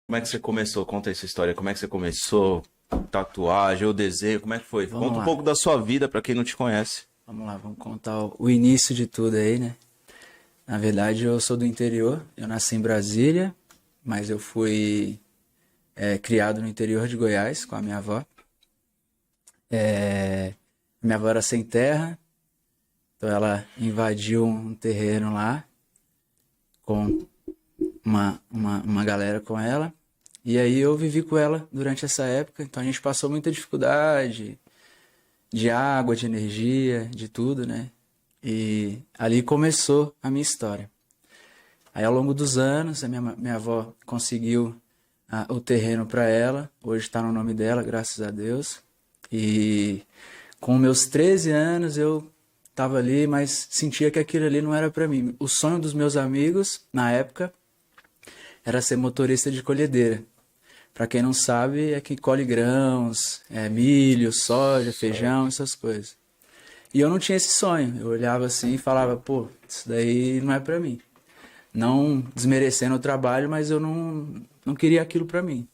Como é que você começou? Conta essa história. Como é que você começou? Tatuagem ou desenho? Como é que foi? Vamos Conta um lá, pouco da sua vida pra quem não te conhece. vamos contar o início de tudo aí, né? Na verdade, eu sou do interior, eu nasci em Brasília, mas eu fui criado no interior de Goiás com a minha avó. Minha avó era sem terra, então ela invadiu um terreno lá com uma galera com ela. E aí eu vivi com ela durante essa época, então a gente passou muita dificuldade de água, de energia, de tudo, né? E ali começou a minha história. Aí ao longo dos anos, minha avó conseguiu o terreno para ela, hoje está no nome dela, graças a Deus. E com meus 13 anos eu estava ali, mas sentia que aquilo ali não era para mim. O sonho dos meus amigos, na época, era ser motorista de colhedeira. Para quem não sabe, é que colhe grãos, milho, soja, feijão, essas coisas. E eu não tinha esse sonho. Eu olhava assim e falava, pô, isso daí não é para mim. Não desmerecendo o trabalho, mas eu não queria aquilo para mim.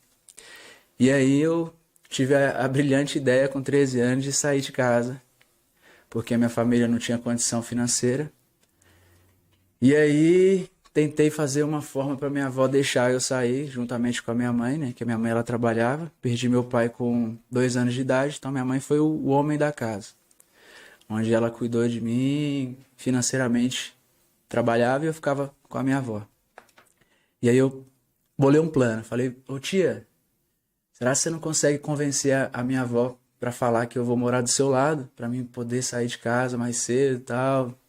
E aí eu tive a brilhante ideia com 13 anos de sair de casa, porque a minha família não tinha condição financeira. E aí tentei fazer uma forma para minha avó deixar eu sair, juntamente com a minha mãe, né? Que a minha mãe ela trabalhava. Perdi meu pai com 2 anos de idade, então minha mãe foi o homem da casa, onde ela cuidou de mim financeiramente, trabalhava e eu ficava com a minha avó. E aí eu bolei um plano. Falei, ô tia, será que você não consegue convencer a minha avó para falar que eu vou morar do seu lado, para mim poder sair de casa mais cedo e tal?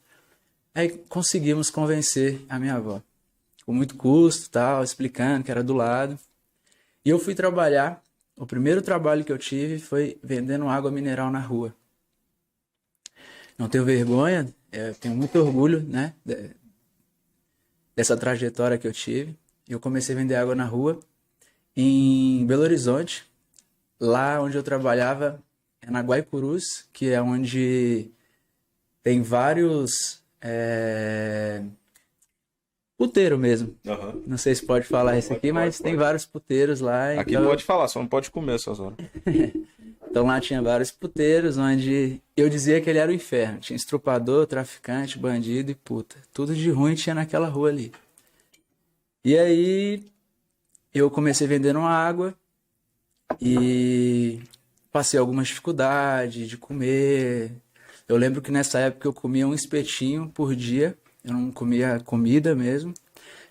Aí conseguimos convencer a minha avó, com muito custo e tal, explicando que era do lado. E eu fui trabalhar. O primeiro trabalho que eu tive foi vendendo água mineral na rua. Não tenho vergonha, tenho muito orgulho, né, dessa trajetória que eu tive. Eu comecei a vender água na rua em Belo Horizonte. Lá onde eu trabalhava é na Guaicurus, que é onde tem vários puteiros mesmo. Aham. Não sei se pode falar Não, isso pode, aqui, pode, mas tem pode. vários puteiros lá. Aqui Então, pode falar, só não pode comer essas horas. então lá tinha vários puteiros onde eu dizia que ele era o inferno. Tinha estrupador, traficante, bandido e puta. Tudo de ruim tinha naquela rua ali. E aí eu comecei vendendo água e passei algumas dificuldades de comer. Eu lembro que nessa época eu comia um espetinho por dia, eu não comia comida mesmo.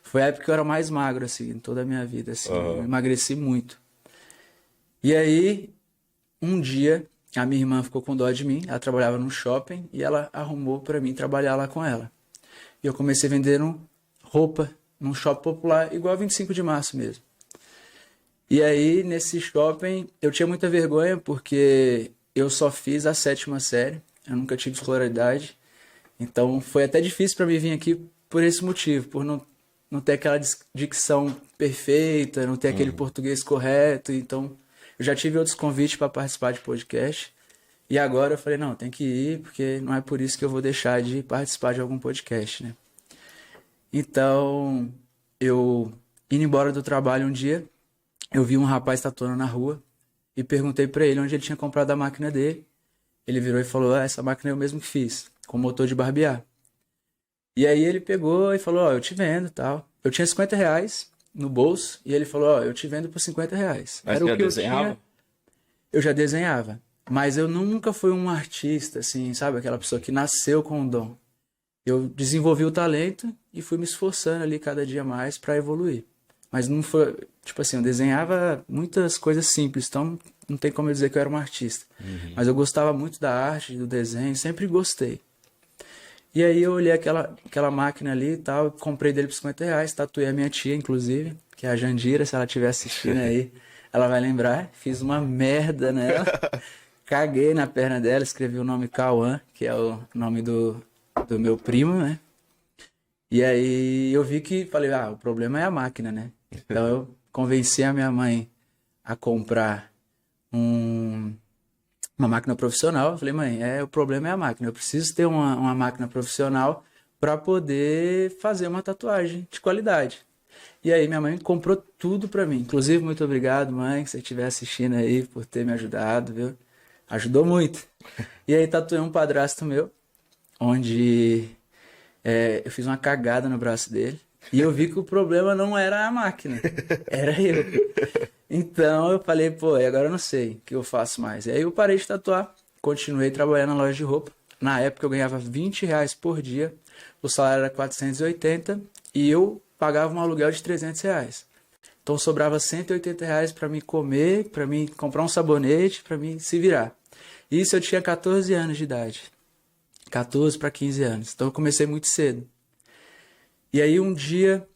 Foi a época que eu era mais magro, assim, em toda a minha vida, assim. Eu Aham. emagreci muito. E aí, um dia, a minha irmã ficou com dó de mim, ela trabalhava num shopping e ela arrumou pra mim trabalhar lá com ela. E eu comecei vendendo roupa num shopping popular, igual a 25 de março mesmo. E aí, nesse shopping, eu tinha muita vergonha porque eu só fiz a sétima série, eu nunca tive escolaridade. Então, foi até difícil para mim vir aqui por esse motivo, por não ter aquela dicção perfeita, não ter aquele Uhum. português correto. Então, eu já tive outros convites para participar de podcast. E agora eu falei, não, tem que ir, porque não é por isso que eu vou deixar de participar de algum podcast, né? Então, eu indo embora do trabalho um dia, eu vi um rapaz tatuando na rua e perguntei pra ele onde ele tinha comprado a máquina dele. Ele virou e falou: ah, essa máquina é eu mesmo que fiz, com motor de barbear. E aí ele pegou e falou: ó, eu te vendo e tal. Eu tinha R$ 50 no bolso e ele falou: ó, eu te vendo por R$ 50. Mas Era você o já que eu desenhava? tinha, eu já desenhava. Mas eu nunca fui um artista, assim, sabe? Aquela pessoa que nasceu com o dom. Eu desenvolvi o talento e fui me esforçando ali cada dia mais para evoluir. Mas não foi, tipo assim, eu desenhava muitas coisas simples, então não tem como eu dizer que eu era um artista. Uhum. Mas eu gostava muito da arte, do desenho, sempre gostei. E aí eu olhei aquela máquina ali e tal, comprei dele por R$ 50, tatuei a minha tia, inclusive, que é a Jandira, se ela estiver assistindo aí, ela vai lembrar. Fiz uma merda nela, caguei na perna dela, escrevi o nome Cauã, que é o nome do meu primo, né? E aí eu vi que, falei, o problema é a máquina, né? Então eu convenci a minha mãe a comprar um, uma máquina profissional. Eu falei, mãe, o problema é a máquina. Eu preciso ter uma máquina profissional para poder fazer uma tatuagem de qualidade. E aí minha mãe comprou tudo pra mim. Inclusive, muito obrigado, mãe, se você estiver assistindo aí, por ter me ajudado, viu? Ajudou muito. E aí tatuei um padrasto meu, onde eu fiz uma cagada no braço dele. E eu vi que o problema não era a máquina, era eu. Então eu falei, pô, e agora eu não sei o que eu faço mais. E aí eu parei de tatuar, continuei trabalhando na loja de roupa. Na época eu ganhava R$ 20 por dia, o salário era 480 e eu pagava um aluguel de R$ 300. Então sobrava R$ 180 para mim comer, para mim comprar um sabonete, para mim se virar. Isso eu tinha 14 anos de idade. 14 para 15 anos. Então eu comecei muito cedo. E aí um dia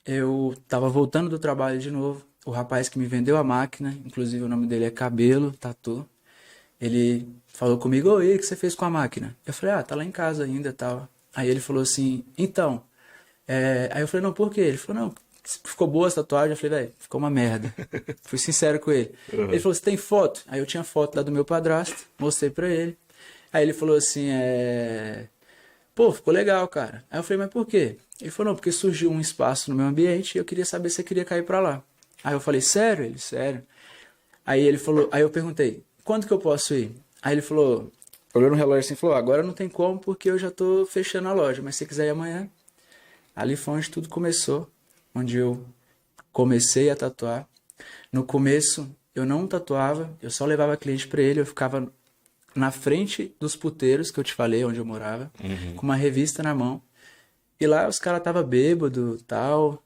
eu tava voltando do trabalho de novo. O rapaz que me vendeu a máquina, inclusive o nome dele é Cabelo Tatu, ele falou comigo, oi, o que você fez com a máquina? Eu falei, tá lá em casa ainda e tal. Aí ele falou assim, então, aí eu falei, não, por quê? Ele falou, não, ficou boa essa tatuagem? Eu falei, velho, ficou uma merda. Fui sincero com ele. Ele falou, você tem foto? Aí eu tinha foto lá do meu padrasto, mostrei pra ele. Aí ele falou assim, pô, ficou legal, cara. Aí eu falei, mas por quê? Ele falou, não, porque surgiu um espaço no meu ambiente e eu queria saber se você queria cair pra lá. Aí eu falei, sério? Ele, sério. Aí ele falou, aí eu perguntei, quando que eu posso ir? Aí ele falou, olhou no relógio assim e falou, agora não tem como porque eu já tô fechando a loja, mas se você quiser ir amanhã. Ali foi onde tudo começou, onde eu comecei a tatuar. No começo eu não tatuava, eu só levava cliente pra ele, eu ficava na frente dos puteiros que eu te falei, onde eu morava, com uma revista na mão. E lá os caras estavam bêbados e tal,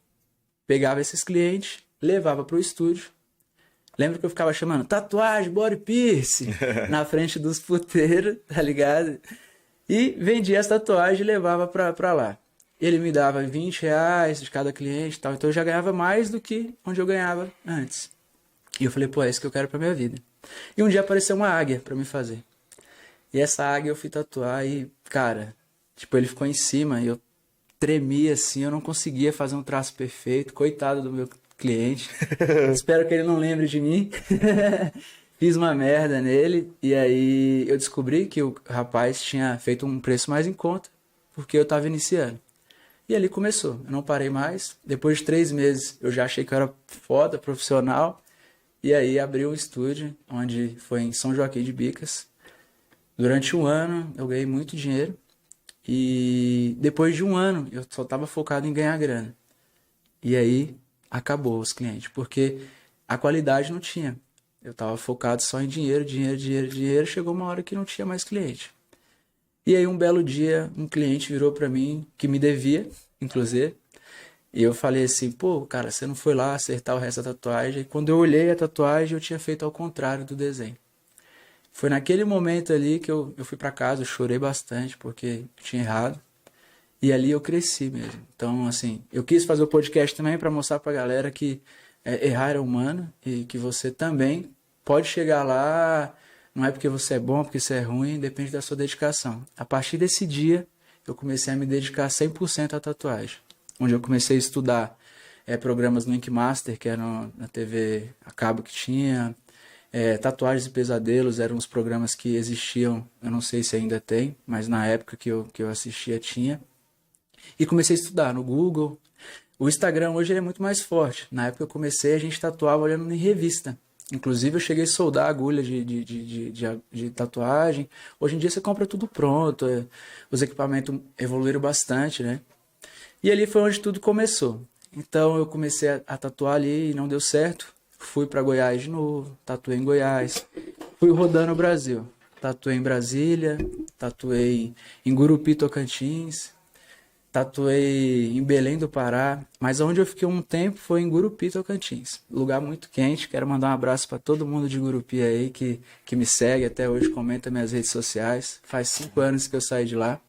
pegava esses clientes, levava pro estúdio. Lembro que eu ficava chamando tatuagem, body piercing, na frente dos puteiros, tá ligado? E vendia as tatuagens e levava pra lá. Ele me dava R$ 20 de cada cliente e tal, então eu já ganhava mais do que onde eu ganhava antes. E eu falei, pô, é isso que eu quero pra minha vida. E um dia apareceu uma águia pra me fazer. E essa águia eu fui tatuar e, cara, tipo, ele ficou em cima e eu tremia assim, eu não conseguia fazer um traço perfeito, coitado do meu cliente. Espero que ele não lembre de mim. Fiz uma merda nele e aí eu descobri que o rapaz tinha feito um preço mais em conta porque eu tava iniciando. E ali começou, eu não parei mais. Depois de 3 meses eu já achei que eu era foda, profissional. E aí abri um estúdio, onde foi em São Joaquim de Bicas. Durante um ano eu ganhei muito dinheiro. E depois de um ano eu só tava focado em ganhar grana. E aí acabou os clientes, porque a qualidade não tinha. Eu tava focado só em dinheiro, dinheiro, dinheiro, dinheiro. Chegou uma hora que não tinha mais cliente. E aí um belo dia um cliente virou pra mim, que me devia, inclusive. E eu falei assim, pô, cara, você não foi lá acertar o resto da tatuagem. E quando eu olhei a tatuagem, eu tinha feito ao contrário do desenho. Foi naquele momento ali que eu fui pra casa, eu chorei bastante porque eu tinha errado. E ali eu cresci mesmo. Então, assim, eu quis fazer o podcast também pra mostrar pra galera que errar é humano e que você também pode chegar lá, não é porque você é bom, porque você é ruim, depende da sua dedicação. A partir desse dia, eu comecei a me dedicar 100% à tatuagem. Onde eu comecei a estudar programas no Ink Master, que era na TV a cabo que tinha. Tatuagens e Pesadelos eram os programas que existiam, eu não sei se ainda tem, mas na época que eu assistia tinha. E comecei a estudar no Google. O Instagram hoje ele é muito mais forte. Na época que eu comecei, a gente tatuava olhando em revista. Inclusive eu cheguei a soldar agulha de tatuagem. Hoje em dia você compra tudo pronto. Os equipamentos evoluíram bastante, né? E ali foi onde tudo começou. Então eu comecei a tatuar ali e não deu certo. Fui para Goiás de novo, tatuei em Goiás. Fui rodando o Brasil. Tatuei em Brasília, tatuei em Gurupi, Tocantins, tatuei em Belém do Pará. Mas onde eu fiquei um tempo foi em Gurupi, Tocantins. Lugar muito quente. Quero mandar um abraço para todo mundo de Gurupi aí que me segue até hoje, comenta minhas redes sociais. Faz 5 anos que eu saí de lá.